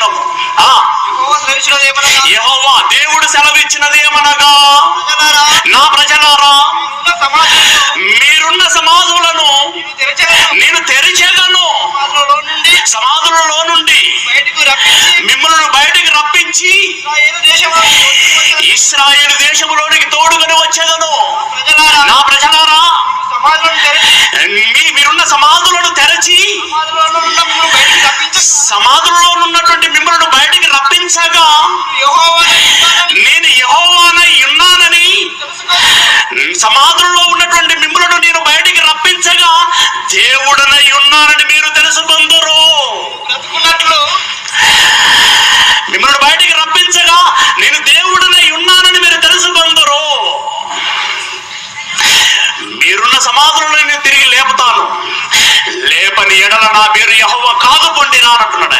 విన్నాము. యెహోవా దేవుడు సెలవిచ్చినది ఏమనగా, నా ప్రజలారా మీరున్న సమాధులను నేను తెరిచెదను, సమాధులలో నుండి మిమ్మల్ని బయటికి రప్పించి ఇశ్రాయేలు దేశంలోనికి తోడుకొని వచ్చేదను. నా ప్రజలారా మీరున్న సమాధులను తెరచి సమాధులలో ఉన్నటువంటి మిమ్మల్ని బయటికి రప్పించగా నేను యెహోవానై ఉన్నానని, సమాధుల్లో ఉన్నటువంటి మిమ్మల్ని నేను బయటికి రప్పించగా దేవుడనై ఉన్నానని మీరు తెలుసుకుందరు. మిమ్మల్ని బయటికి రప్పించగా నేను దేవుడనై ఉన్నానని మీరు తెలుసుకుందరు. మీరున్న సమాధులను నేను తిరిగి లేపుతాను, లేపని ఎడల నా పేరు యెహోవా కాదు పొండిరా అంటున్నాడు.